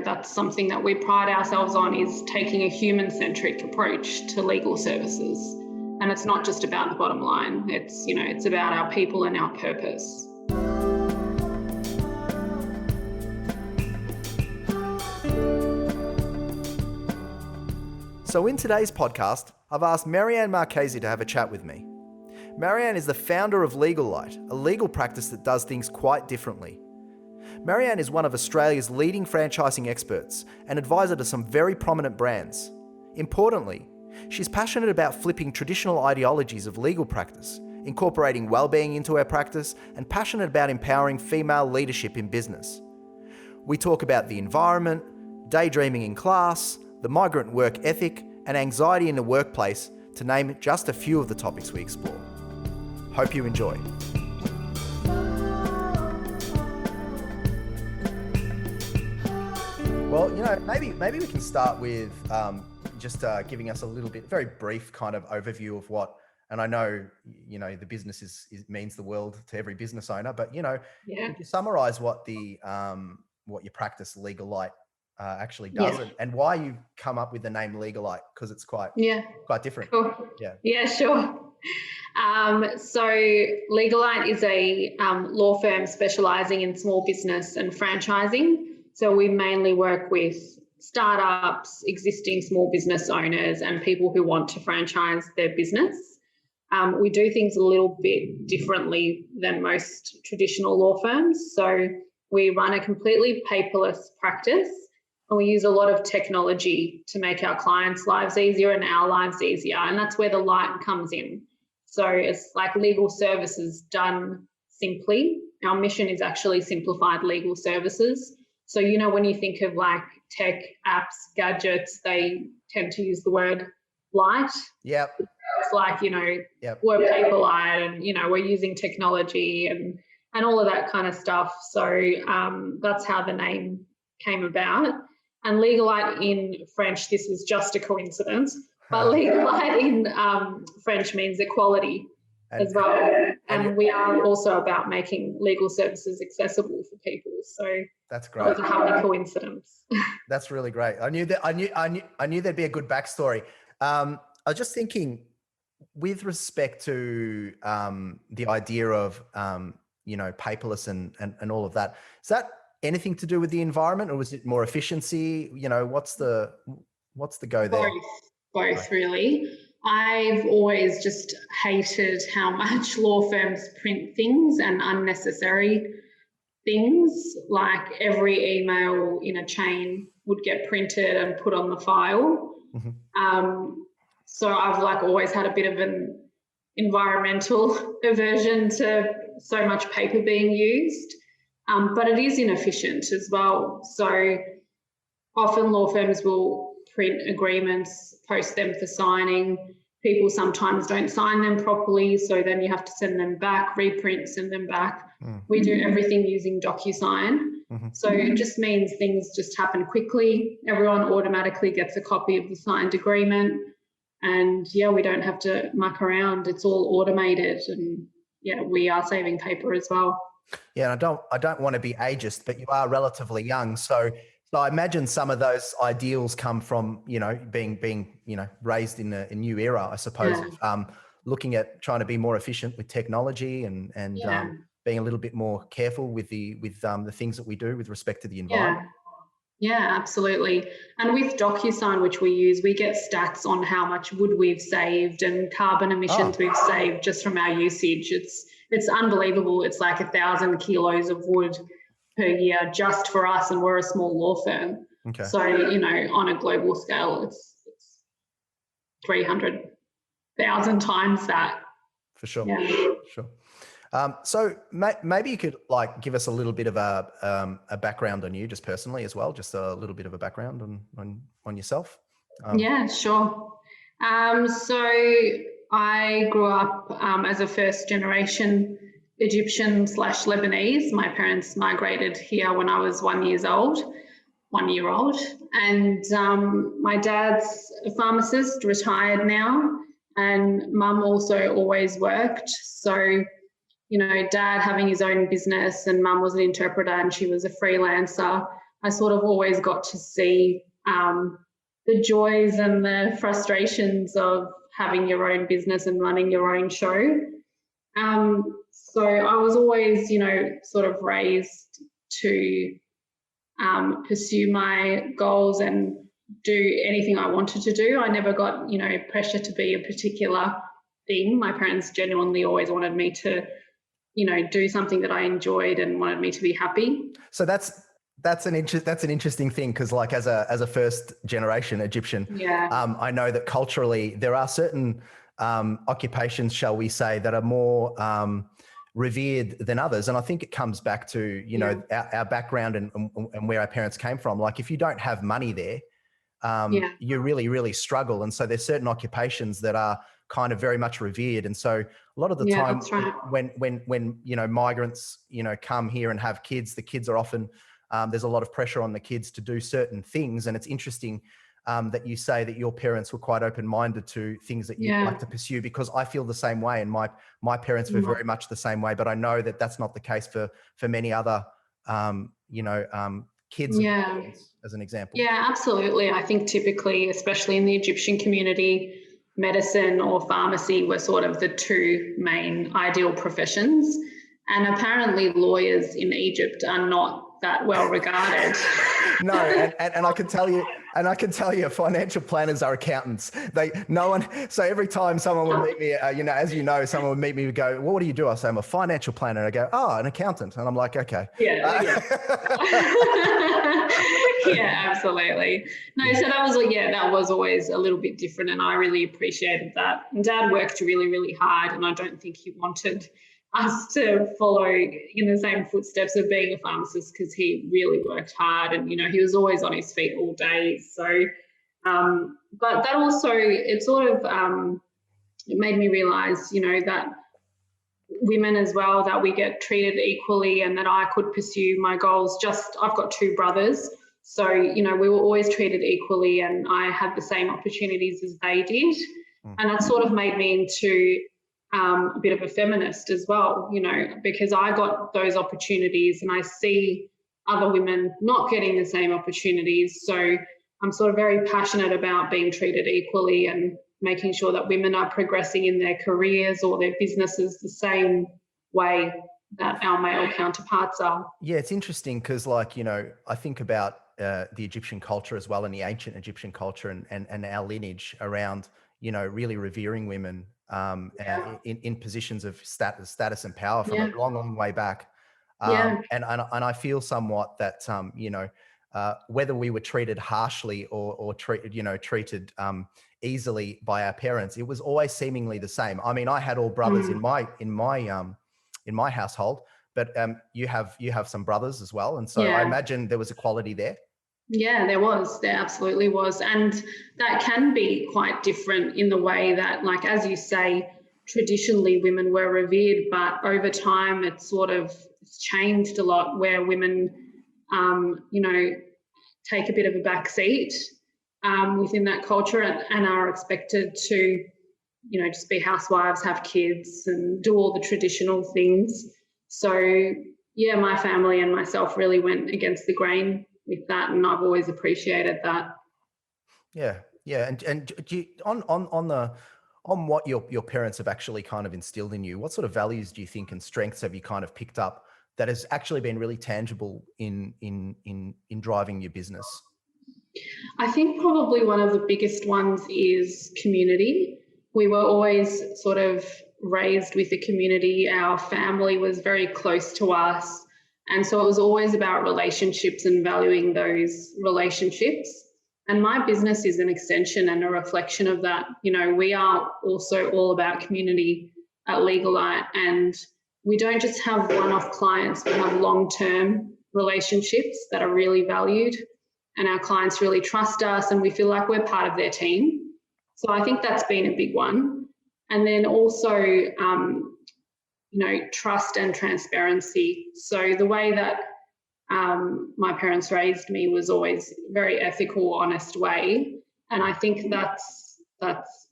that's something that we pride ourselves on, is taking a human-centric approach to legal services. And it's not just about the bottom line. It's about our people and our purpose. So in today's podcast, I've asked Marianne Marchesi to have a chat with me. Marianne is the founder of LegaLite, a legal practice that does things quite differently. Marianne is one of Australia's leading franchising experts and advisor to some very prominent brands. Importantly, she's passionate about flipping traditional ideologies of legal practice, incorporating wellbeing into her practice, and passionate about empowering female leadership in business. We talk about the environment, daydreaming in class, the migrant work ethic, and anxiety in the workplace, to name just a few of the topics we explore. Hope you enjoy. Well, maybe we can start with just giving us a little bit, very brief kind of overview of what, and I know, the business means the world to every business owner, but, could you summarize what what your practice LegaLite actually does, and why you come up with the name LegaLite, because it's quite different. Cool. Yeah, sure. So LegaLite is a law firm specializing in small business and franchising. So we mainly work with startups, existing small business owners, and people who want to franchise their business. We do things a little bit differently than most traditional law firms. So we run a completely paperless practice, and we use a lot of technology to make our clients' lives easier and our lives easier. And that's where the light comes in. So it's like legal services done simply. Our mission is actually simplified legal services. So, when you think of like tech, apps, gadgets, they tend to use the word light. Yep. It's like, we're paperlight, and, we're using technology and all of that kind of stuff. So that's how the name came about. And LegaLite in French, this was just a coincidence, but LegaLite in French means equality as well. And we are also about making legal services accessible for people. So that's great. That was a happy coincidence. That's really great. I knew there'd be a good backstory. I was just thinking, with respect to the idea of paperless and all of that, is that anything to do with the environment, or was it more efficiency? What's the go there? Both really. I've always just hated how much law firms print things, and unnecessary things, like every email in a chain would get printed and put on the file. Mm-hmm. So I've always had a bit of an environmental aversion to so much paper being used. But it is inefficient as well. So often law firms will print agreements, post them for signing. People sometimes don't sign them properly, so then you have to send them back, reprint, send them back. We do everything using DocuSign. Mm-hmm. So it just means things just happen quickly. Everyone automatically gets a copy of the signed agreement. And we don't have to muck around. It's all automated, and we are saving paper as well. Yeah, and I don't want to be ageist, but you are relatively young, so I imagine some of those ideals come from being raised in a new era, I suppose. Looking at trying to be more efficient with technology and being a little bit more careful with the things that we do with respect to the environment. Yeah, absolutely. And with DocuSign, which we use, we get stats on how much wood we've saved and carbon emissions we've saved just from our usage. It's unbelievable. It's like 1,000 kilos of wood per year just for us, and we're a small law firm. Okay. So, on a global scale, it's 300,000 times that. For sure. Yeah. Sure. So maybe you could give us a little bit of a background on you, just personally as well, just a little bit of a background on yourself. Yeah, sure. So I grew up as a first generation Egyptian / Lebanese. My parents migrated here when I was 1 year old. And my dad's a pharmacist, retired now, and mum also always worked. So, dad having his own business, and mum was an interpreter and she was a freelancer. I sort of always got to see the joys and the frustrations of having your own business and running your own show. So I was always, sort of raised to pursue my goals and do anything I wanted to do. I never got, pressure to be a particular thing. My parents genuinely always wanted me to, do something that I enjoyed and wanted me to be happy. So that's an interesting thing, because like as a first generation Egyptian, I know that culturally there are certain occupations, shall we say, that are more revered than others, and I think it comes back to our background and where our parents came from. Like if you don't have money there, you really struggle, and so there's certain occupations that are kind of very much revered, and so a lot of the time when migrants come here and have kids, the kids are often there's a lot of pressure on the kids to do certain things. And it's interesting that you say that your parents were quite open-minded to things that you'd like to pursue, because I feel the same way, and my parents were very much the same way. But I know that that's not the case for many other kids, as an example. Yeah, absolutely. I think typically, especially in the Egyptian community, medicine or pharmacy were sort of the two main ideal professions. And apparently lawyers in Egypt are not that well regarded. No, and I can tell you, financial planners are accountants. So every time someone would meet me, someone would meet me and go, well, what do you do? I say, I'm a financial planner. And I go, oh, an accountant. And I'm like, okay. Yeah. Yeah, absolutely. No, so that was always a little bit different, and I really appreciated that. And Dad worked really, really hard, and I don't think he wanted us to follow in the same footsteps of being a pharmacist, because he really worked hard, and he was always on his feet all day. So but that also, it sort of it made me realize that women as well, that we get treated equally, and that I could pursue my goals. I've got two brothers, so we were always treated equally, and I had the same opportunities as they did. And that sort of made me into a bit of a feminist as well, because I got those opportunities and I see other women not getting the same opportunities. So I'm sort of very passionate about being treated equally and making sure that women are progressing in their careers or their businesses the same way that our male counterparts are. Yeah, it's interesting because, I think about the Egyptian culture as well, and the ancient Egyptian culture and our lineage around, really revering women in positions of status and power from a long way back. And I feel somewhat that, whether we were treated harshly or treated easily by our parents, it was always seemingly the same. I mean, I had all brothers in my household, but you have some brothers as well, and so I imagine there was equality there. Yeah, there absolutely was. And that can be quite different in the way that, like, as you say, traditionally women were revered, but over time it's changed a lot, where women, take a bit of a back seat within that culture and are expected to, just be housewives, have kids and do all the traditional things. So, yeah, my family and myself really went against the grain with that, and I've always appreciated that. Yeah. And do you, on what your parents have actually kind of instilled in you, what sort of values do you think and strengths have you kind of picked up that has actually been really tangible in driving your business? I think probably one of the biggest ones is community. We were always sort of raised with the community. Our family was very close to us. And so it was always about relationships and valuing those relationships. And my business is an extension and a reflection of that. We are also all about community at LegaLite, and we don't just have one-off clients, we have long-term relationships that are really valued, and our clients really trust us and we feel like we're part of their team. So I think that's been a big one. And then also, trust and transparency. So the way that my parents raised me was always very ethical, honest way. And I think that's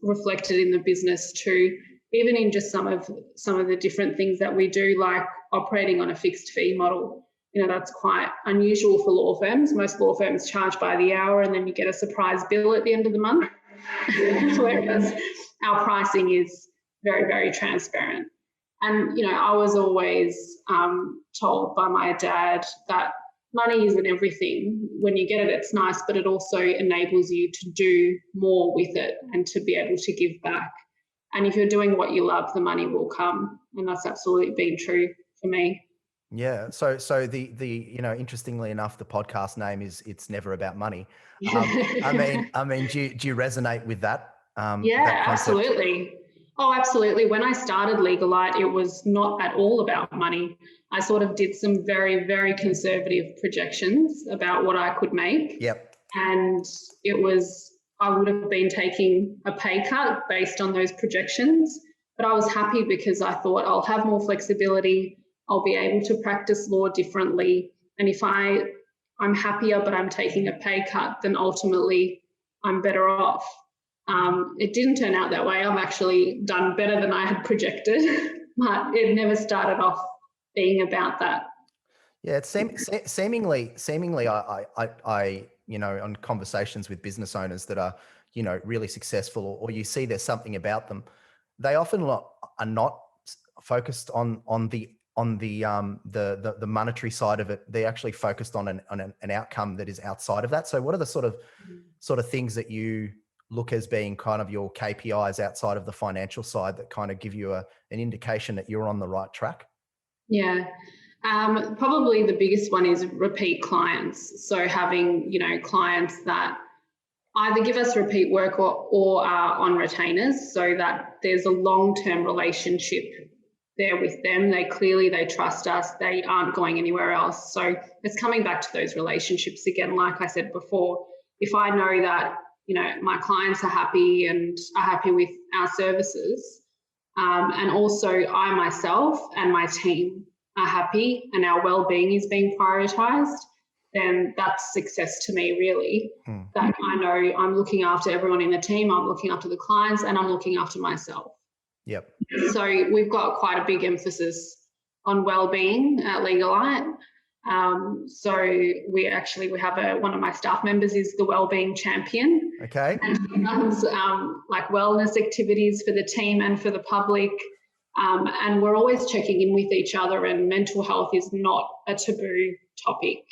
reflected in the business too, even in just some of the different things that we do, like operating on a fixed fee model. that's quite unusual for law firms. Most law firms charge by the hour and then you get a surprise bill at the end of the month. Whereas our pricing is very, very transparent. And, I was always told by my dad that money isn't everything. When you get it, it's nice, but it also enables you to do more with it and to be able to give back. And if you're doing what you love, the money will come. And that's absolutely been true for me. Yeah. So the interestingly enough, the podcast name is "It's Never About Money." I mean, do you resonate with that? Yeah, that concept? absolutely. Oh, absolutely. When I started LegaLite, it was not at all about money. I sort of did some very, very conservative projections about what I could make. Yep. And I would have been taking a pay cut based on those projections. But I was happy because I thought I'll have more flexibility. I'll be able to practice law differently. And if I'm happier, but I'm taking a pay cut, then ultimately I'm better off. It didn't turn out that way. I've actually done better than I had projected, but it never started off being about that. Yeah, it's seemingly, I on conversations with business owners that are, really successful, or you see there's something about them, they often are not focused on the monetary side of it. They're actually focused on an outcome that is outside of that. So what are the sort of things that you look as being kind of your KPIs outside of the financial side that kind of give you an indication that you're on the right track? Yeah. Probably the biggest one is repeat clients. So having, clients that either give us repeat work or are on retainers, so that there's a long-term relationship there with them. They trust us. They aren't going anywhere else. So it's coming back to those relationships again. Like I said before, if I know that, my clients are happy and are happy with our services, and also I myself and my team are happy and our well-being is being prioritised, then that's success to me, really. That I know I'm looking after everyone in the team, I'm looking after the clients, and I'm looking after myself. Yep. So we've got quite a big emphasis on well-being at LegaLite. So we have one of my staff members is the wellbeing champion. Okay. And he runs like wellness activities for the team and for the public. And we're always checking in with each other, and mental health is not a taboo topic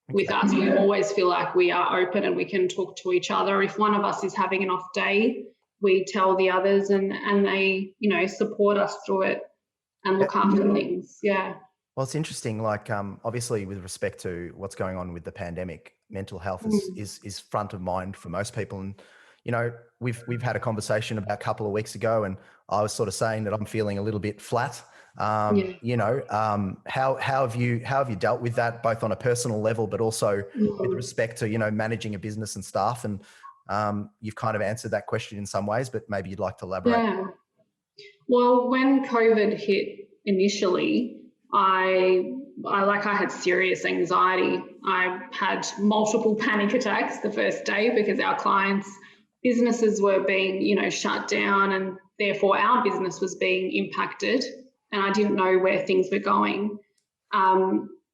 with us. We always feel like we are open and we can talk to each other. If one of us is having an off day, we tell the others and they, support us through it and look after things. Yeah. Well, it's interesting, like obviously with respect to what's going on with the pandemic, mental health is front of mind for most people. And, we've had a conversation about a couple of weeks ago, and I was sort of saying that I'm feeling a little bit flat. How have you dealt with that, both on a personal level, but also with respect to, managing a business and staff? And you've kind of answered that question in some ways, but maybe you'd like to elaborate. Yeah. Well, when COVID hit initially, I had serious anxiety. I had multiple panic attacks the first day because our clients' businesses were being, shut down, and therefore our business was being impacted, and I didn't know where things were going.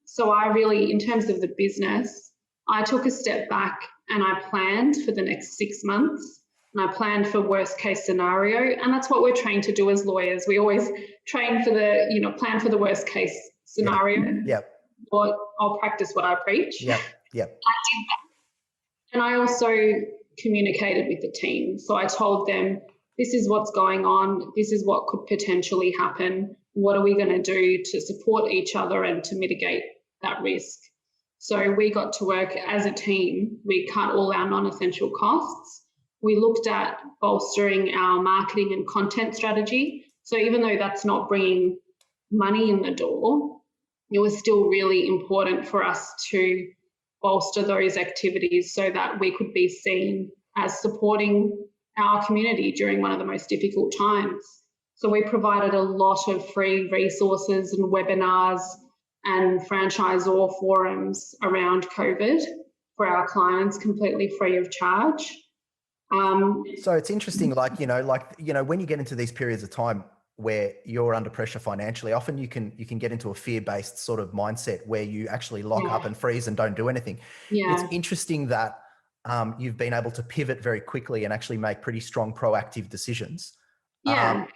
So I really, in terms of the business, I took a step back and I planned for the next 6 months. And I planned for worst case scenario. And that's what we're trained to do as lawyers. We always train for plan for the worst case scenario. Yep. Or I'll practice what I preach. Yep. I did that. And I also communicated with the team. So I told them, this is what's going on. This is what could potentially happen. What are we going to do to support each other and to mitigate that risk? So we got to work as a team. We cut all our non-essential costs. We looked at bolstering our marketing and content strategy. So even though that's not bringing money in the door, it was still really important for us to bolster those activities so that we could be seen as supporting our community during one of the most difficult times. So we provided a lot of free resources and webinars and franchisor forums around COVID for our clients, completely free of charge. So it's interesting, when you get into these periods of time, where you're under pressure financially, often you can get into a fear-based sort of mindset where you actually lock up and freeze and don't do anything. It's interesting that you've been able to pivot very quickly and actually make pretty strong proactive decisions.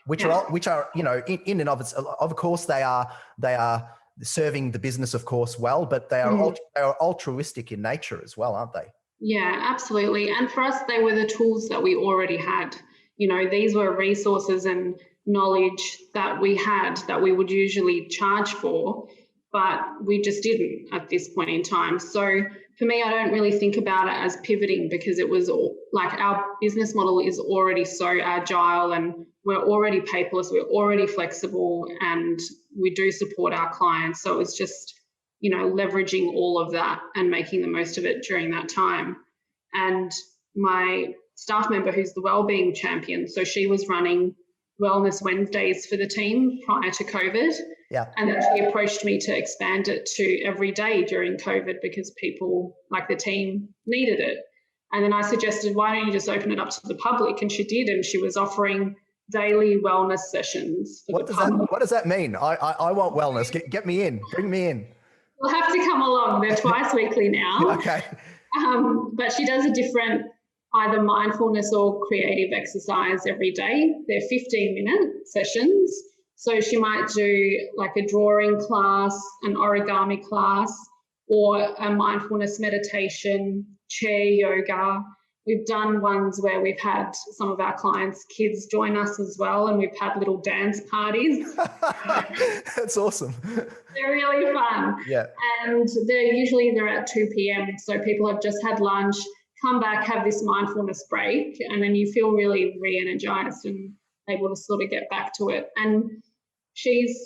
Which are in and of itself, of course they are serving the business, of course, well, but they are altruistic in nature as well, aren't they? Yeah, absolutely. And for us, they were the tools that we already had. These were resources and knowledge that we had that we would usually charge for, but we just didn't at this point in time. So for me, I don't really think about it as pivoting, because it was like our business model is already so agile, and we're already paperless, we're already flexible, and we do support our clients. So it was just, leveraging all of that and making the most of it during that time. And my staff member, who's the wellbeing champion, so she was running Wellness Wednesdays for the team prior to COVID. Yeah. And then she approached me to expand it to every day during COVID, because people, like the team, needed it. And then I suggested, why don't you just open it up to the public? And she did, and she was offering daily wellness sessions for the public. What does that mean? I want wellness. Get me in. Bring me in. You'll have to come along. They're twice weekly now. Okay. But she does a different either mindfulness or creative exercise every day. They're 15-minute sessions. So she might do like a drawing class, an origami class, or a mindfulness meditation, chair yoga. We've done ones where we've had some of our clients' kids join us as well, and we've had little dance parties. That's awesome. They're really fun. Yeah. And they're at 2 p.m. So people have just had lunch, come back, have this mindfulness break, and then you feel really re-energized and able to sort of get back to it. And she's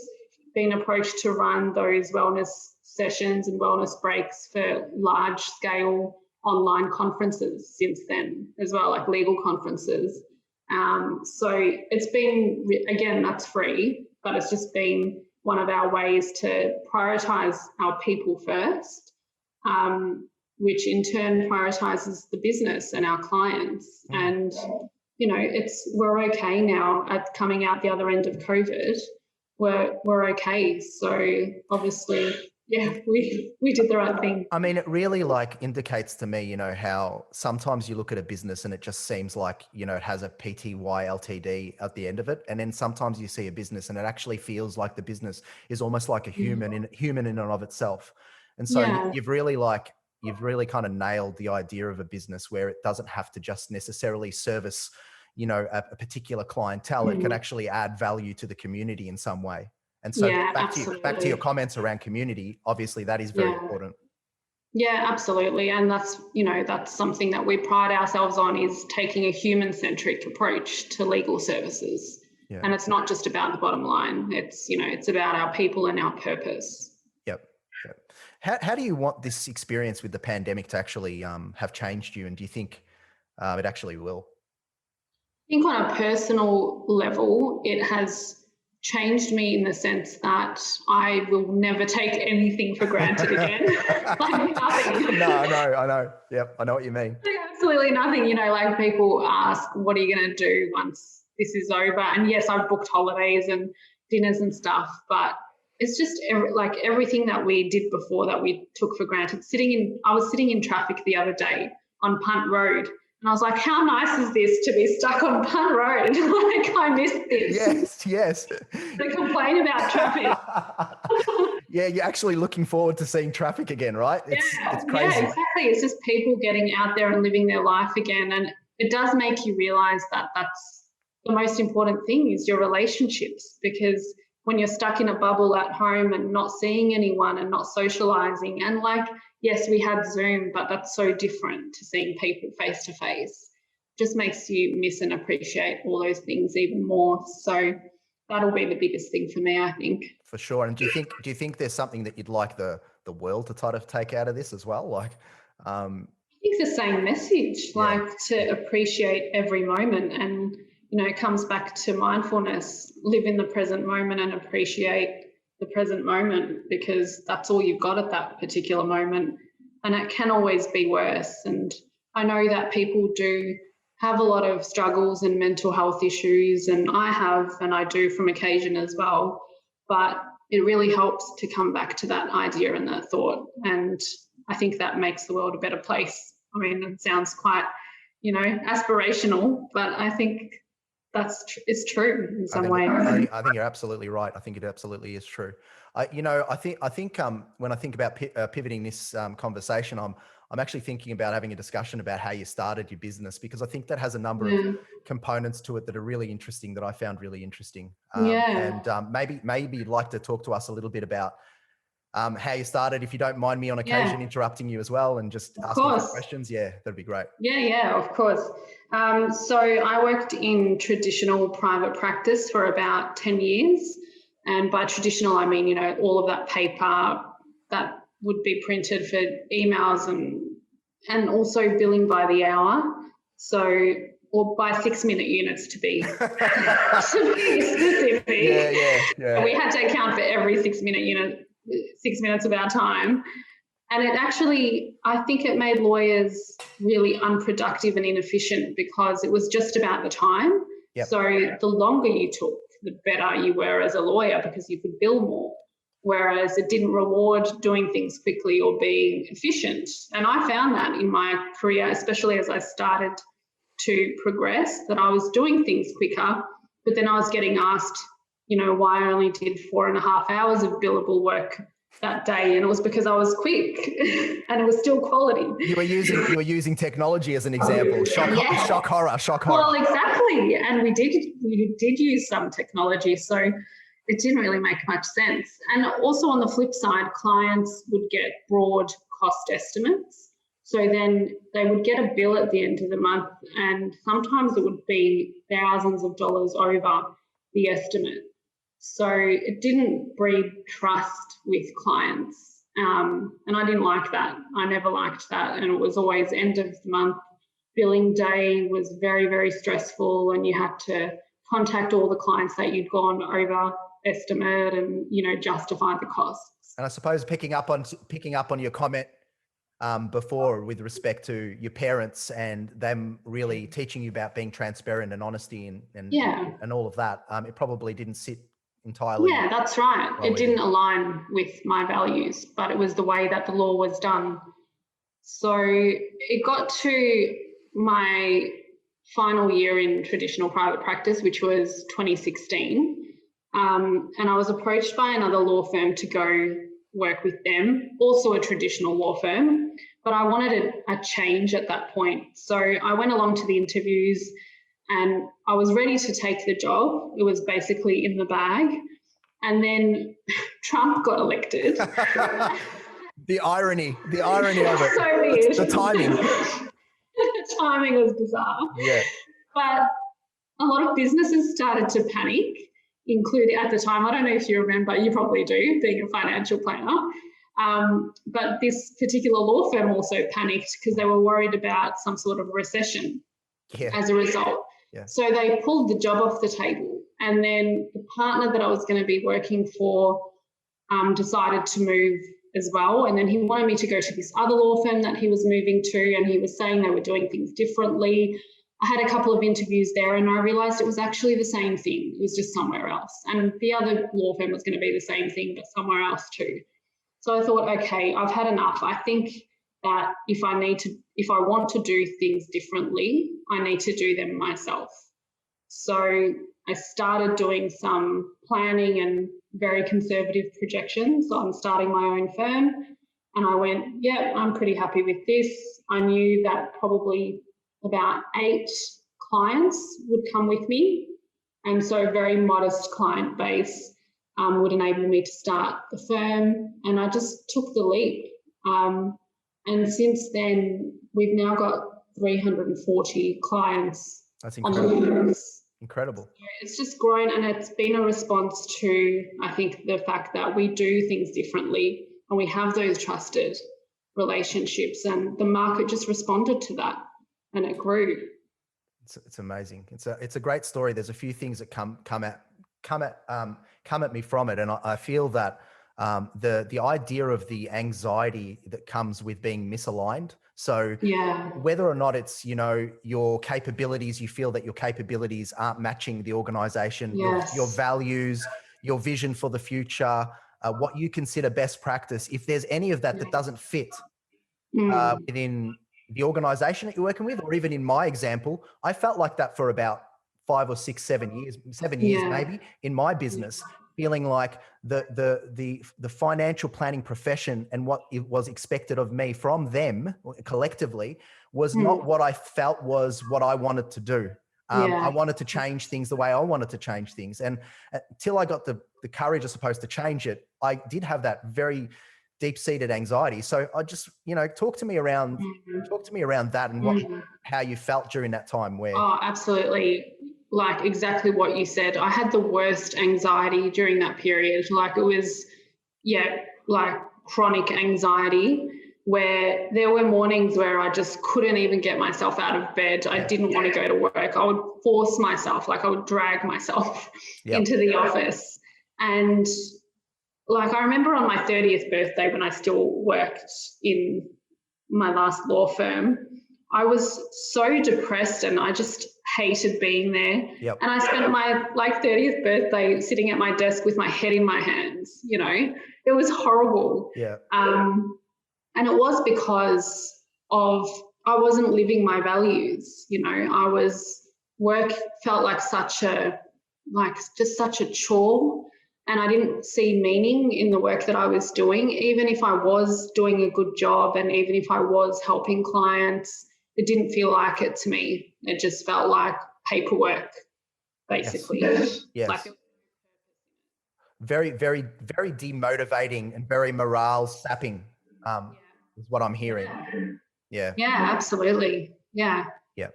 been approached to run those wellness sessions and wellness breaks for large scale online conferences since then as well, like legal conferences. So it's been, again, that's free, but it's just been one of our ways to prioritise our people first, which in turn prioritises the business and our clients. And, we're okay now at coming out the other end of COVID. We're okay. So obviously, yeah, we did the right thing. I mean, it really indicates to me, how sometimes you look at a business and it just seems like, it has a PTY LTD at the end of it. And then sometimes you see a business and it actually feels like the business is almost like a human in and of itself. And so you've really kind of nailed the idea of a business where it doesn't have to just necessarily service, a particular clientele. It can actually add value to the community in some way. And so back to your comments around community, obviously that is very important. Yeah, absolutely. And that's something that we pride ourselves on, is taking a human-centric approach to legal services. Yeah. And it's not just about the bottom line. It's, it's about our people and our purpose. Yep. How do you want this experience with the pandemic to actually have changed you? And do you think it actually will? I think on a personal level, it has changed me in the sense that I will never take anything for granted again. Like nothing. No, I know. Yep, I know what you mean. Absolutely nothing. Like people ask, what are you going to do once this is over? And yes, I've booked holidays and dinners and stuff, but it's just everything that we did before that we took for granted. I was sitting in traffic the other day on Punt Road, and I was like, how nice is this to be stuck on Punt Road? I missed this. Yes. To complain about traffic. Yeah, you're actually looking forward to seeing traffic again, right? It's crazy. Yeah, exactly. It's just people getting out there and living their life again. And it does make you realise that that's the most important thing, is your relationships, because when you're stuck in a bubble at home and not seeing anyone and not socialising, and yes, we had Zoom, but that's so different to seeing people face to face. Just makes you miss and appreciate all those things even more. So that'll be the biggest thing for me, I think. For sure. And do you think there's something that you'd like the world to try to take out of this as well? I think the same message, to appreciate every moment, and it comes back to mindfulness. Live in the present moment and appreciate the present moment, because that's all you've got at that particular moment, and it can always be worse. And I know that people do have a lot of struggles and mental health issues, and I do from occasion as well. But it really helps to come back to that idea and that thought. And I think that makes the world a better place. I mean, it sounds quite, aspirational, but I think it's true in some ways. I think you're absolutely right. I think it absolutely is true. I think when I think about pivoting this conversation, I'm actually thinking about having a discussion about how you started your business, because I think that has a number of components to it that are really interesting, that I found really interesting. And maybe you'd like to talk to us a little bit about how you started, if you don't mind me on occasion interrupting you as well and just asking you questions. Yeah, that'd be great. Yeah, of course. So I worked in traditional private practice for about 10 years. And by traditional, I mean, all of that paper that would be printed for emails and also billing by the hour. So, or by 6-minute units to be specific. Yeah. We had to account for every 6-minute unit, 6 minutes of our time. And it actually, I think it made lawyers really unproductive and inefficient, because it was just about the time. Yep. So the longer you took, the better you were as a lawyer, because you could bill more. Whereas it didn't reward doing things quickly or being efficient. And I found that in my career, especially as I started to progress, that I was doing things quicker, but then I was getting asked, why I only did 4.5 hours of billable work that day, and it was because I was quick and it was still quality. You were using technology as an example. Shock horror. Well, exactly. And we did use some technology, so it didn't really make much sense. And also on the flip side, clients would get broad cost estimates. So then they would get a bill at the end of the month, and sometimes it would be thousands of dollars over the estimate. So it didn't breed trust with clients. And I didn't like that. I never liked that. And it was always end of the month. Billing day was very, very stressful, and you had to contact all the clients that you'd gone over estimate and, justify the costs. And I suppose picking up on your comment before with respect to your parents and them really teaching you about being transparent and honesty and all of that, it probably didn't sit entirely. Yeah, that's right. It didn't align with my values, but it was the way that the law was done. So it got to my final year in traditional private practice, which was 2016. And I was approached by another law firm to go work with them, also a traditional law firm, but I wanted a change at that point. So I went along to the interviews and I was ready to take the job. It was basically in the bag. And then Trump got elected. The irony of it. So weird. The timing. The timing was bizarre. Yeah. But a lot of businesses started to panic, including at the time, I don't know if you remember, you probably do, being a financial planner. But this particular law firm also panicked because they were worried about some sort of recession as a result. Yeah. So they pulled the job off the table. And then the partner that I was going to be working for decided to move as well. And then he wanted me to go to this other law firm that he was moving to, and he was saying they were doing things differently. I had a couple of interviews there and I realised it was actually the same thing. It was just somewhere else. And the other law firm was going to be the same thing, but somewhere else too. So I thought, okay, I've had enough. I think that if I want to do things differently, I need to do them myself. So I started doing some planning and very conservative projections on starting my own firm. And I went, yeah, I'm pretty happy with this. I knew that probably about 8 clients would come with me. And so a very modest client base would enable me to start the firm. And I just took the leap. And since then, we've now got 340 clients. That's incredible. Incredible. It's just grown, and it's been a response to, I think, the fact that we do things differently and we have those trusted relationships, and the market just responded to that and it grew. It's amazing. It's a great story. There's a few things that come at me from it, and I feel that the idea of the anxiety that comes with being misaligned. So Yeah. whether or not it's, your capabilities, you feel that your capabilities aren't matching the organization, Yes. your values, your vision for the future, what you consider best practice, if there's any of that that doesn't fit within the organization that you're working with, or even in my example, I felt like that for about 5 or 6, 7 years, 7 years maybe in my business, feeling like the financial planning profession and what it was expected of me from them collectively was not what I felt was what I wanted to do. I wanted to change things the way I wanted to change things. And until I got the courage, I suppose, to change it, I did have that very deep-seated anxiety. So I just, talk to me around that and how you felt during that time where. Oh, absolutely. Like exactly what you said. I had the worst anxiety during that period. Like it was, like chronic anxiety, where there were mornings where I just couldn't even get myself out of bed. I didn't want to go to work. I would force myself, like I would drag myself into the office. And like I remember on my 30th birthday when I still worked in my last law firm, I was so depressed and I just hated being there. And I spent my 30th birthday sitting at my desk with my head in my hands, It was horrible. And it was because of I wasn't living my values, work felt like such a chore. And I didn't see meaning in the work that I was doing, even if I was doing a good job and even if I was helping clients, it didn't feel like it to me. It just felt like paperwork, basically. Yes. Very, very, very demotivating and very morale sapping is what I'm hearing. Yeah. Yeah, absolutely. Yeah. Yeah.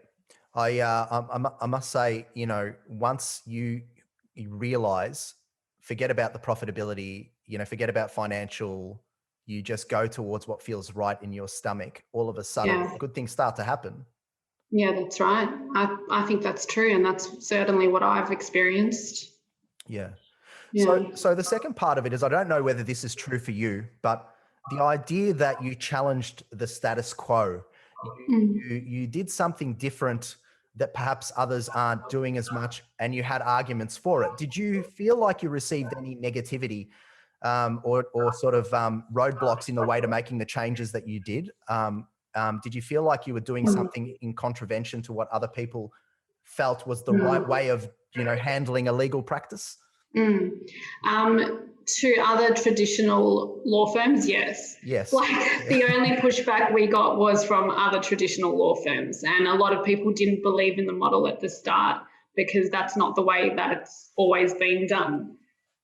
I must say, once you realize, forget about the profitability, forget about financial, you just go towards what feels right in your stomach. All of a sudden, good things start to happen. Yeah, that's right. I think that's true. And that's certainly what I've experienced. Yeah. So the second part of it is, I don't know whether this is true for you, but the idea that you challenged the status quo, you did something different that perhaps others aren't doing as much, and you had arguments for it. Did you feel like you received any negativity or sort of roadblocks in the way to making the changes that you did? Did you feel like you were doing something in contravention to what other people felt was the right way of, handling a legal practice? To other traditional law firms, yes. The only pushback we got was from other traditional law firms, and a lot of people didn't believe in the model at the start because that's not the way that it's always been done.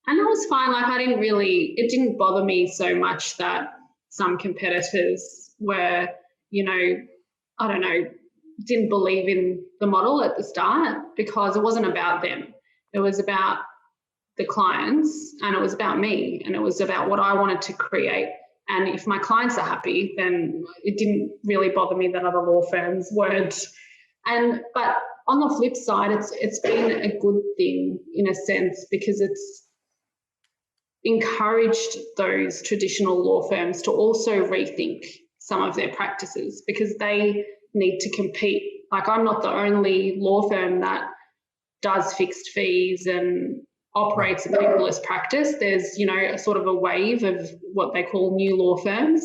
And it was fine. Like it didn't bother me so much that some competitors were, didn't believe in the model at the start, because it wasn't about them. It was about the clients, and it was about me, and it was about what I wanted to create. And if my clients are happy, then it didn't really bother me that other law firms weren't. But on the flip side, it's been a good thing in a sense, because it's encouraged those traditional law firms to also rethink some of their practices, because they need to compete. Like I'm not the only law firm that does fixed fees and operates a paperless practice. There's, a sort of a wave of what they call new law firms.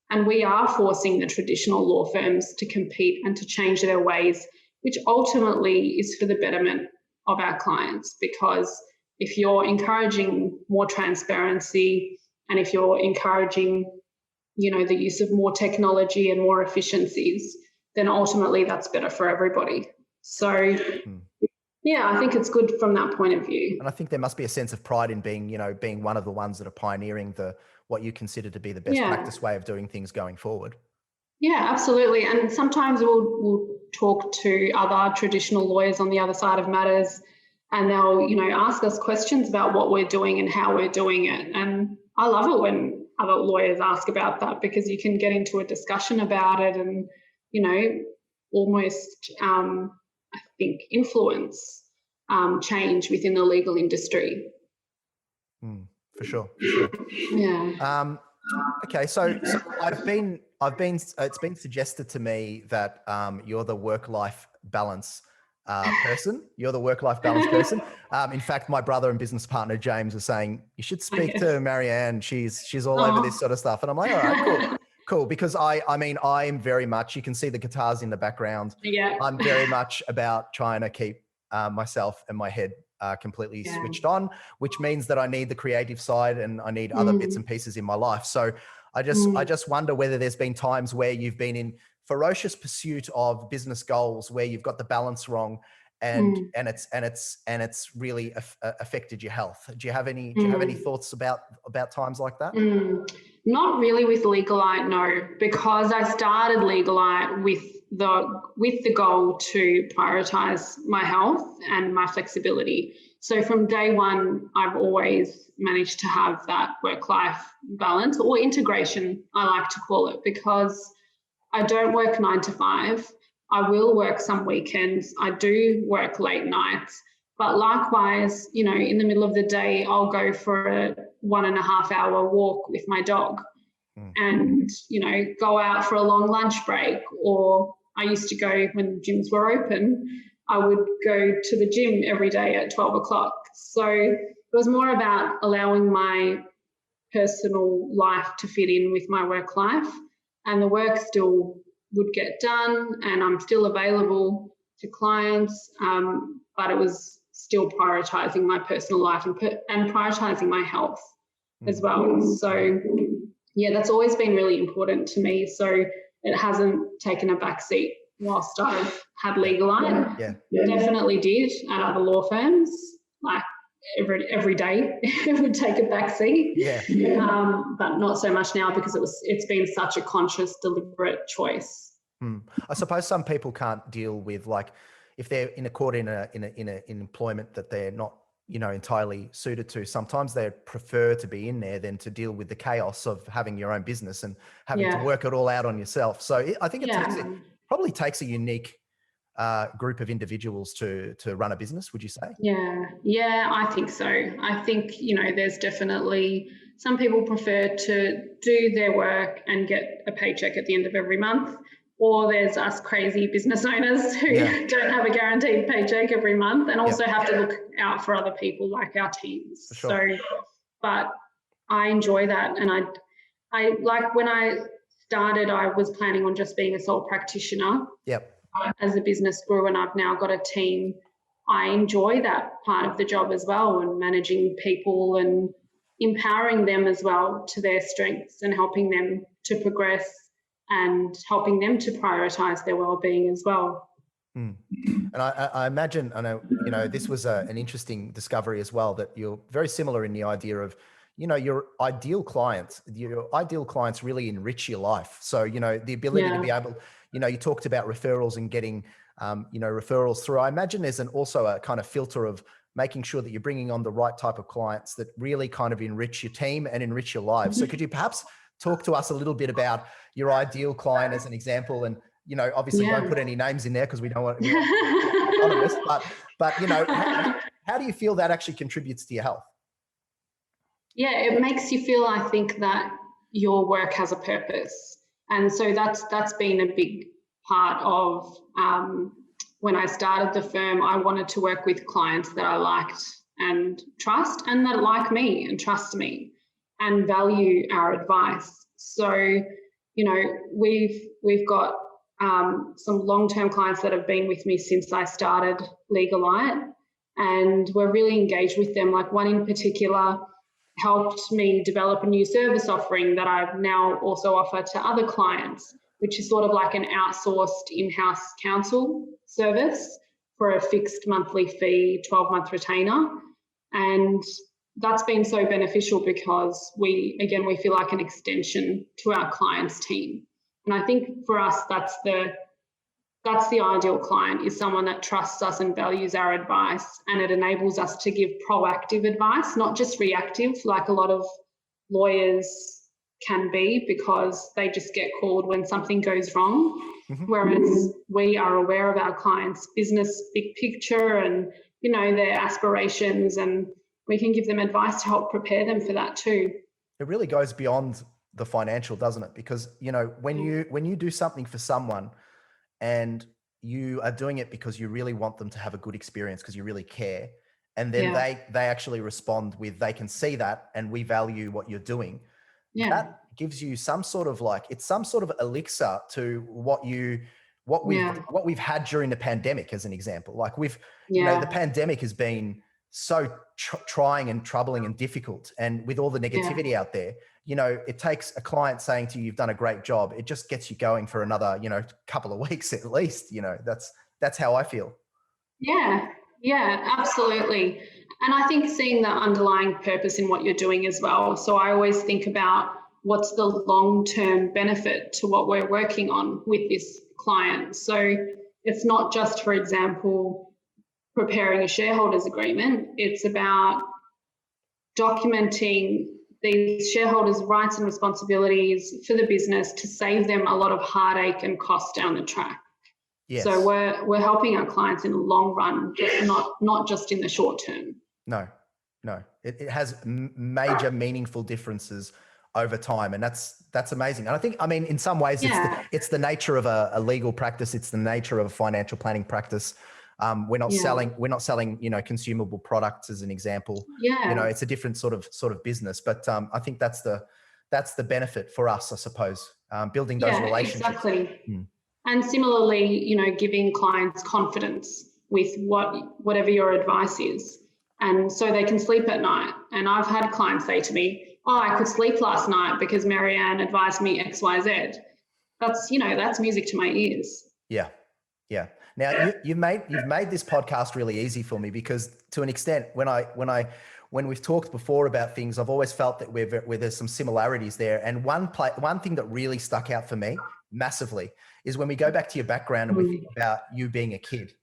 And we are forcing the traditional law firms to compete and to change their ways, which ultimately is for the betterment of our clients. Because if you're encouraging more transparency, and if you're encouraging, the use of more technology and more efficiencies, then ultimately that's better for everybody. So yeah, I think it's good from that point of view. And I think there must be a sense of pride in being, being one of the ones that are pioneering what you consider to be the best practice way of doing things going forward. Yeah, absolutely. And sometimes we'll talk to other traditional lawyers on the other side of matters, and they'll, ask us questions about what we're doing and how we're doing it. And I love it when other lawyers ask about that, because you can get into a discussion about it and, almost, I think, influence change within the legal industry. For sure. For sure. Yeah. Okay, so I've been. It's been suggested to me that you're the work-life balance person. You're the work-life balance person. In fact, my brother and business partner James was saying you should speak to Marianne. She's all over this sort of stuff, and I'm like, all right, cool. Because I mean, I'm very much. You can see the guitars in the background. Yeah. I'm very much about trying to keep myself and my head completely switched on, which means that I need the creative side and I need other bits and pieces in my life. So I just wonder whether there's been times where you've been in ferocious pursuit of business goals where you've got the balance wrong and it's really affected your health. Do you have any thoughts about times like that? Not really with LegaLite, no, because I started LegaLite with the goal to prioritize my health and my flexibility. So from day one, I've always managed to have that work-life balance, or integration, I like to call it, because I don't work 9 to 5. I will work some weekends. I do work late nights. But likewise, you know, in the middle of the day, I'll go for a 1.5 hour walk with my dog and, you know, go out for a long lunch break. Or I used to go when gyms were open, I would go to the gym every day at 12 o'clock. So it was more about allowing my personal life to fit in with my work life, and the work still would get done and I'm still available to clients, but it was still prioritising my personal life and prioritising my health as well. So, yeah, that's always been really important to me. So it hasn't taken a backseat whilst I've had LegaLite. Yeah. Definitely did at other law firms, like every day it would take a backseat. But not so much now because it's been such a conscious, deliberate choice. I suppose some people can't deal with, like, if they're in a court in employment that they're not, you know, entirely suited to. Sometimes they prefer to be in there than to deal with the chaos of having your own business and having to work it all out on yourself. So I think it probably takes a unique group of individuals to run a business, would you say? Yeah, I think so. I think, you know, there's definitely some people prefer to do their work and get a paycheck at the end of every month, or there's us crazy business owners who don't have a guaranteed paycheck every month and also have to look out for other people like our teams. Sure. So, but I enjoy that, and I like, when I started, I was planning on just being a sole practitioner. As the business grew and I've now got a team, I enjoy that part of the job as well, and managing people and empowering them as well to their strengths and helping them to progress and helping them to prioritise their well-being as well. And I imagine, I know, you know, this was an interesting discovery as well, that you're very similar in the idea of, you know, your ideal clients really enrich your life. So, you know, the ability to be able, you know, you talked about referrals and getting, you know, referrals through. I imagine there's also a kind of filter of making sure that you're bringing on the right type of clients that really kind of enrich your team and enrich your lives. So could you perhaps talk to us a little bit about your ideal client as an example? And, you know, obviously don't put any names in there because we don't want to be anonymous, but, you know, how do you feel that actually contributes to your health? Yeah, it makes you feel, I think, that your work has a purpose. And so that's been a big part of when I started the firm. I wanted to work with clients that I liked and trust, and that like me and trust me and value our advice. So, you know, we've got some long-term clients that have been with me since I started LegaLite, and we're really engaged with them. Like, one in particular helped me develop a new service offering that I now also offer to other clients, which is sort of like an outsourced in-house counsel service for a fixed monthly fee, 12-month retainer. And that's been so beneficial because we feel like an extension to our clients' team. And I think for us, that's the ideal client, is someone that trusts us and values our advice, and it enables us to give proactive advice, not just reactive like a lot of lawyers can be, because they just get called when something goes wrong. Whereas we are aware of our clients' business big picture and, you know, their aspirations, and we can give them advice to help prepare them for that too. It really goes beyond the financial, doesn't it? Because, you know, when you do something for someone and you are doing it because you really want them to have a good experience, because you really care, and then they actually respond with, they can see that and we value what you're doing. That gives you some sort of like, it's some sort of elixir to what we've had during the pandemic, as an example. Like you know, the pandemic has been so trying and troubling and difficult, and with all the negativity out there, you know, it takes a client saying to you, you've done a great job. It just gets you going for another, you know, couple of weeks at least. You know, that's how I feel. Yeah, absolutely. And I think seeing the underlying purpose in what you're doing as well. So I always think about what's the long-term benefit to what we're working on with this client. So it's not just, for example, preparing a shareholders agreement. It's about documenting these shareholders' rights and responsibilities for the business to save them a lot of heartache and cost down the track. Yes. So we're helping our clients in the long run, not just in the short term. No. It has major meaningful differences over time, and that's amazing. And I mean, in some ways, it's the nature of a legal practice. It's the nature of a financial planning practice. We're not selling, you know, consumable products, as an example. You know, it's a different sort of business. But I think that's the benefit for us, I suppose, building those relationships. Exactly. And similarly, you know, giving clients confidence with whatever your advice is, and so they can sleep at night. And I've had clients say to me, "Oh, I could sleep last night because Marianne advised me X, Y, Z." That's music to my ears. Yeah. Now you've made this podcast really easy for me, because to an extent, when we've talked before about things, I've always felt that where there's some similarities there. And one thing that really stuck out for me massively is when we go back to your background and we think about you being a kid.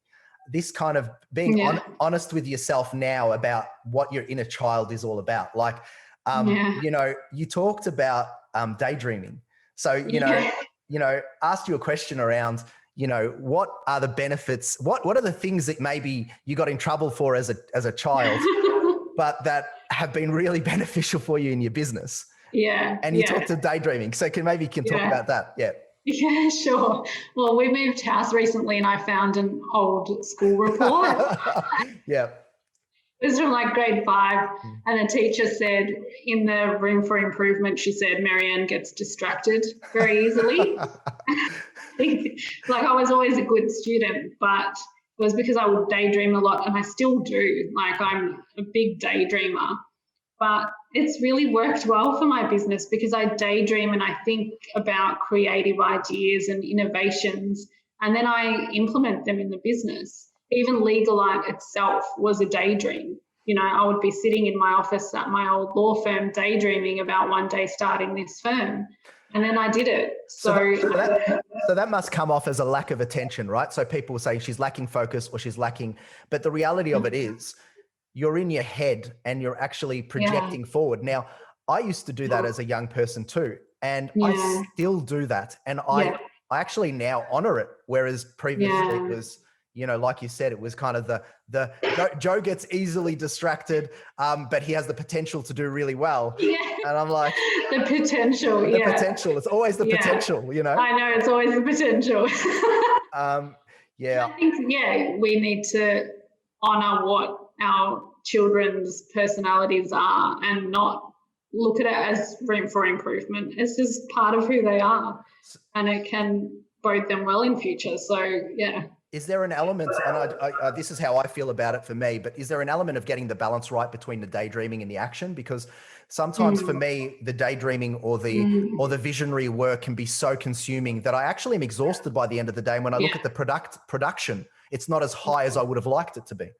This kind of being honest with yourself now about what your inner child is all about. Like, you know, you talked about daydreaming. So, you know, asked you a question around, you know, what are the benefits? What are the things that maybe you got in trouble for as a child, but that have been really beneficial for you in your business? And you talked to daydreaming. So maybe you can talk about that. Yeah, sure. Well, we moved house recently and I found an old school report. It was from like grade 5, and the teacher said in the room for improvement, she said, Marianne gets distracted very easily. Like, I was always a good student, but it was because I would daydream a lot, and I still do. Like, I'm a big daydreamer, but it's really worked well for my business because I daydream and I think about creative ideas and innovations, and then I implement them in the business. Even LegaLite itself was a daydream. You know, I would be sitting in my office at my old law firm daydreaming about one day starting this firm, and then I did it. So that must come off as a lack of attention, right? So people will say she's lacking focus or she's lacking, but the reality of it is you're in your head and you're actually projecting forward. Now, I used to do that as a young person too, and I still do that. And I actually now honor it, whereas previously it was, you know, like you said, it was kind of the Joe gets easily distracted, but he has the potential to do really well. And I'm like, the potential. It's always the potential, you know. I know, it's always the potential. I think, we need to honor what our children's personalities are and not look at it as room for improvement. It's just part of who they are, and it can bode them well in future. So, Is there an element, and this is how I feel about it for me, but is there an element of getting the balance right between the daydreaming and the action? Because sometimes for me, the daydreaming or the visionary work can be so consuming that I actually am exhausted by the end of the day. And when I look at the production, it's not as high as I would have liked it to be.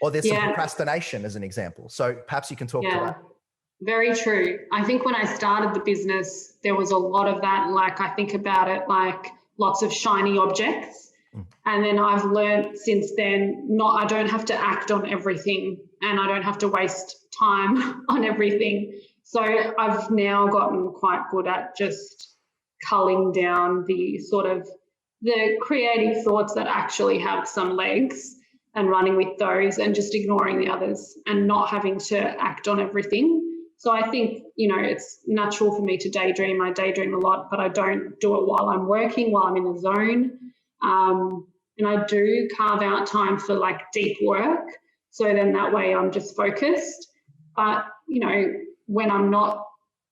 Or there's some procrastination, as an example. So perhaps you can talk to that. Very true. I think when I started the business, there was a lot of that. Like, I think about it like lots of shiny objects. And then I've learned since then, I don't have to act on everything, and I don't have to waste time on everything. So I've now gotten quite good at just culling down the sort of the creative thoughts that actually have some legs, and running with those and just ignoring the others and not having to act on everything. So I think, it's natural for me to daydream. I daydream a lot, but I don't do it while I'm working, while I'm in the zone. And I do carve out time for like deep work. So then that way I'm just focused. But, when I'm not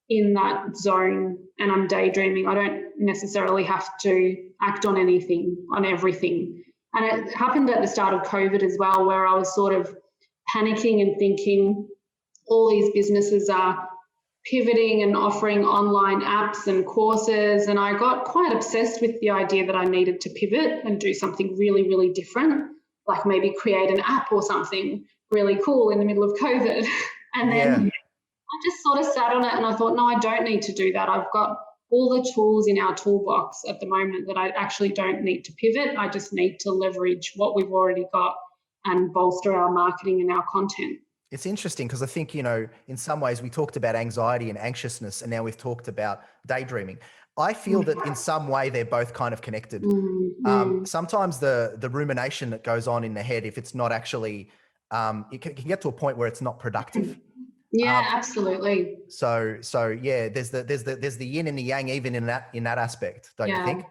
in that zone and I'm daydreaming, I don't necessarily have to act on anything, on everything. And it happened at the start of COVID as well, where I was sort of panicking and thinking all these businesses are pivoting and offering online apps and courses. And I got quite obsessed with the idea that I needed to pivot and do something really, really different, like maybe create an app or something really cool in the middle of COVID. And then I just sort of sat on it and I thought, no, I don't need to do that. I've got all the tools in our toolbox at the moment that I actually don't need to pivot. I just need to leverage what we've already got and bolster our marketing and our content. It's interesting because I think, in some ways we talked about anxiety and anxiousness, and now we've talked about daydreaming. I feel that in some way they're both kind of connected. Sometimes the rumination that goes on in the head, if it's not actually, it can get to a point where it's not productive. Yeah, absolutely. So yeah, there's the yin and the yang even in that aspect, don't you think?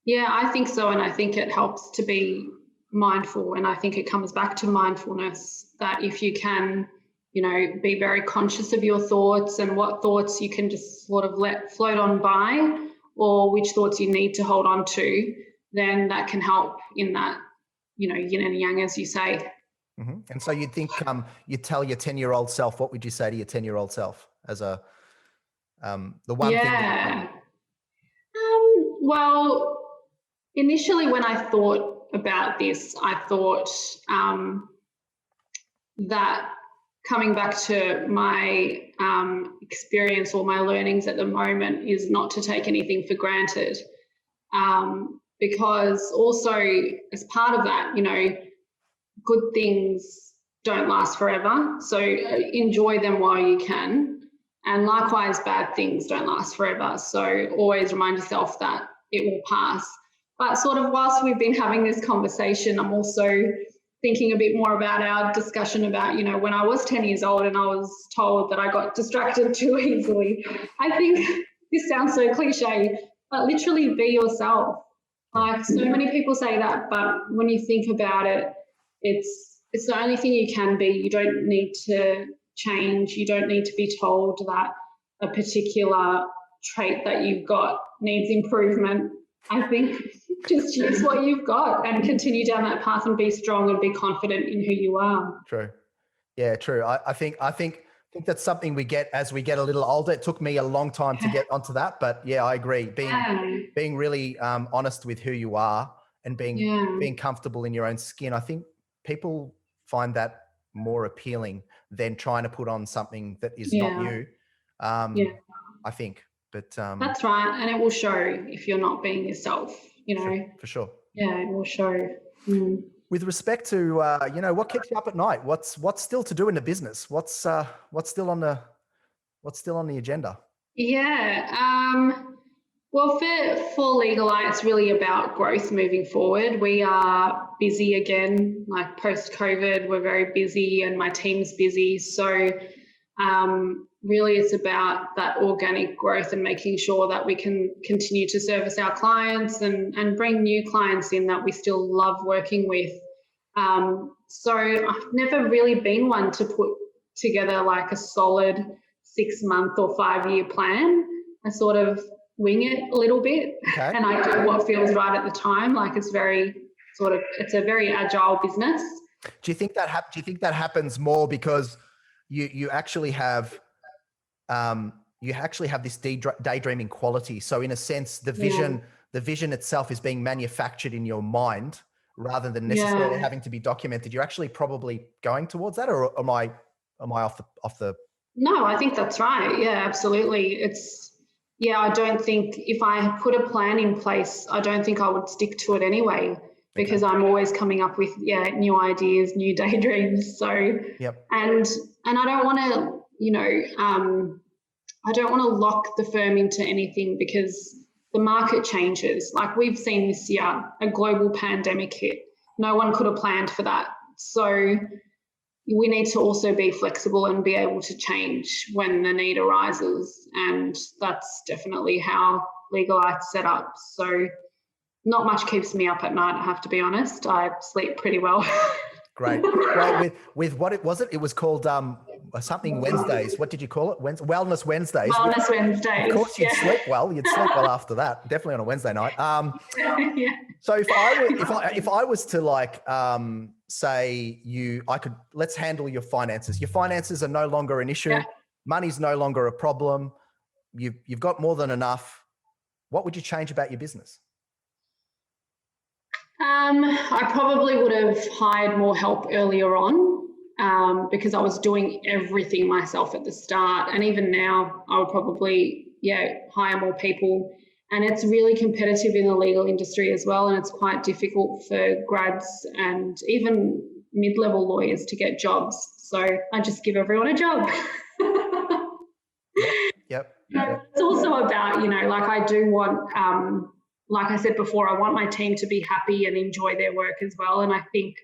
Yeah, I think so, and I think it helps to be mindful, and I think it comes back to mindfulness, that if you can, be very conscious of your thoughts and what thoughts you can just sort of let float on by, or which thoughts you need to hold on to, then that can help in that, yin and yang, as you say. Mm-hmm. And so you'd think you'd tell your 10-year-old self, what would you say to your 10-year-old self as the one thing that well, initially when I thought about this, I thought that coming back to my experience or my learnings at the moment is not to take anything for granted, because also as part of that, good things don't last forever. So enjoy them while you can. And likewise, bad things don't last forever. So always remind yourself that it will pass. But sort of whilst we've been having this conversation, I'm also thinking a bit more about our discussion about, when I was 10 years old and I was told that I got distracted too easily. I think this sounds so cliche, but literally be yourself. Like, so many people say that, but when you think about it, it's the only thing you can be. You don't need to change. You don't need to be told that a particular trait that you've got needs improvement. I think just use what you've got and continue down that path and be strong and be confident in who you are. True. Yeah, true. I think that's something we get as we get a little older. It took me a long time to get onto that, but yeah, I agree. Being really honest with who you are and being comfortable in your own skin. I think people find that more appealing than trying to put on something that is not you. I think, but that's right, and it will show if you're not being yourself. For sure. Yeah, it will show. With respect to what keeps you up at night? What's still to do in the business? What's still on the agenda? Well, for LegaLite, it's really about growth moving forward. We are busy again, like post-COVID, we're very busy and my team's busy. So really it's about that organic growth and making sure that we can continue to service our clients and bring new clients in that we still love working with. So I've never really been one to put together like a solid 6-month or 5-year plan. I sort of wing it a little bit, and I do what feels right at the time. Like it's a very agile business. Do you think that happens more because you actually have this daydreaming quality? So in a sense, the vision itself is being manufactured in your mind rather than necessarily having to be documented. You're actually probably going towards that, or am I off the? No, I think that's right. Yeah, absolutely. I don't think if I put a plan in place, I don't think I would stick to it anyway, because I'm always coming up with new ideas, new daydreams. So and I don't want to, I don't want to lock the firm into anything because the market changes. Like we've seen this year, a global pandemic hit. No one could have planned for that So we need to also be flexible and be able to change when the need arises. And that's definitely how LegaLite's set up. So not much keeps me up at night, I have to be honest. I sleep pretty well. Great. With what it was, it was called something Wednesdays. What did you call it? Wellness Wednesdays. Wellness Wednesdays. Of course, you'd sleep well. You'd sleep well after that. Definitely on a Wednesday night. Yeah. So if I was to say let's handle your finances. Your finances are no longer an issue. Yeah. Money's no longer a problem. You've got more than enough. What would you change about your business? I probably would have hired more help earlier on because I was doing everything myself at the start. And even now, I would probably, hire more people. And it's really competitive in the legal industry as well. And it's quite difficult for grads and even mid-level lawyers to get jobs. So I just give everyone a job. Yep. It's also about, I do want, like I said before, I want my team to be happy and enjoy their work as well. And I think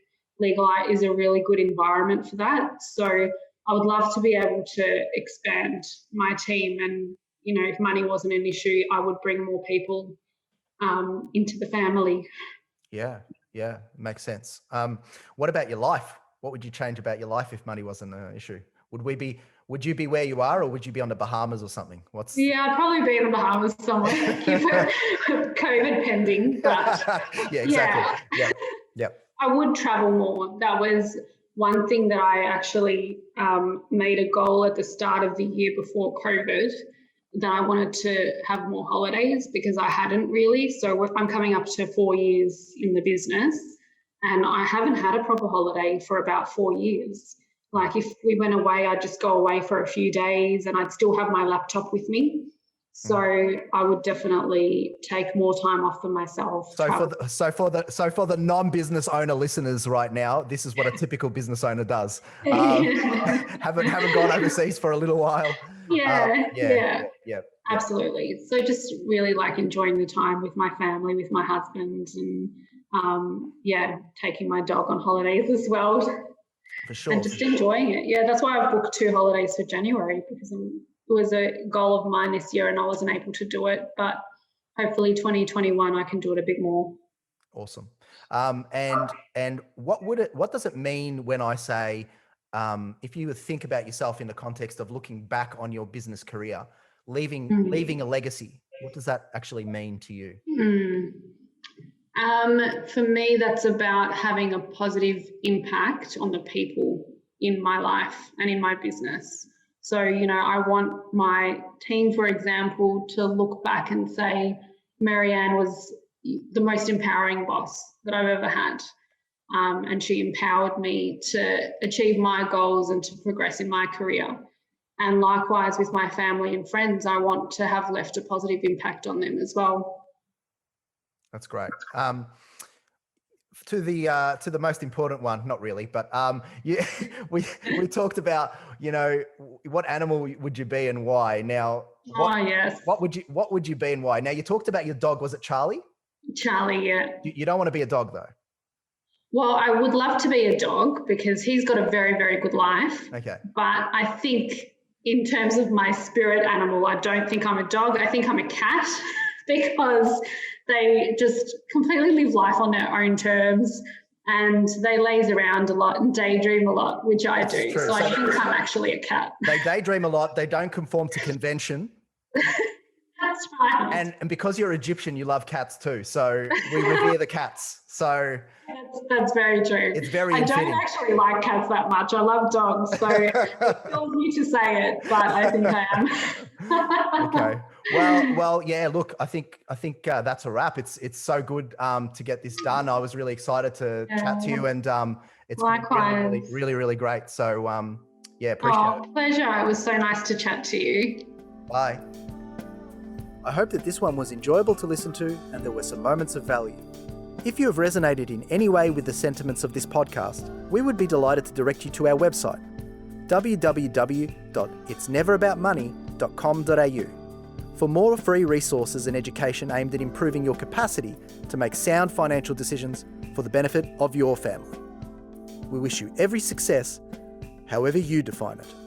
LegaLite is a really good environment for that. So I would love to be able to expand my team. And, if money wasn't an issue, I would bring more people into the family. Yeah, makes sense. What about your life? What would you change about your life if money wasn't an issue? Would you be where you are, or would you be on the Bahamas or something? I'd probably be in the Bahamas somewhere. COVID pending. But yeah, exactly. Yeah. I would travel more. That was one thing that I actually made a goal at the start of the year before COVID, that I wanted to have more holidays because I hadn't really. So I'm coming up to 4 years in the business and I haven't had a proper holiday for about 4 years. Like if we went away, I'd just go away for a few days and I'd still have my laptop with me. So I would definitely take more time off for myself. So for the non-business owner listeners right now, this is what a typical business owner does. Haven't gone overseas for a little while. Yeah. Absolutely. So just really enjoying the time with my family, with my husband, and taking my dog on holidays as well. For sure. And just enjoying it. Yeah, that's why I've booked 2 holidays for January, because it was a goal of mine this year and I wasn't able to do it. But hopefully 2021 I can do it a bit more. Awesome. And what does it mean when I say, if you think about yourself in the context of looking back on your business career, leaving a legacy, what does that actually mean to you? For me, that's about having a positive impact on the people in my life and in my business. So, I want my team, for example, to look back and say, Marianne was the most empowering boss that I've ever had. And she empowered me to achieve my goals and to progress in my career. And likewise with my family and friends, I want to have left a positive impact on them as well. That's great. To the most important one, not really, but we talked about, what animal would you be and why? Now, yes. What would you be and why? Now, you talked about your dog. Was it Charlie? Charlie, yeah. You don't want to be a dog though. Well, I would love to be a dog because he's got a very, very good life. Okay. But I think in terms of my spirit animal, I don't think I'm a dog. I think I'm a cat because they just completely live life on their own terms and they laze around a lot and daydream a lot, which I do. True. So I think I'm actually a cat. They daydream a lot. They don't conform to convention. That's right. And because you're Egyptian, you love cats too. So we revere the cats. So that's very true. It's very I infitting. don't actually like cats that much. I love dogs. So it kills me to say it, but I think I am. Okay. Well, yeah, look, I think that's a wrap. It's so good to get this done. I was really excited to chat to you and it's likewise. been really, really great. So appreciate it. Pleasure. It was so nice to chat to you. Bye. I hope that this one was enjoyable to listen to and there were some moments of value. If you have resonated in any way with the sentiments of this podcast, we would be delighted to direct you to our website, www.itsneveraboutmoney.com.au, for more free resources and education aimed at improving your capacity to make sound financial decisions for the benefit of your family. We wish you every success, however you define it.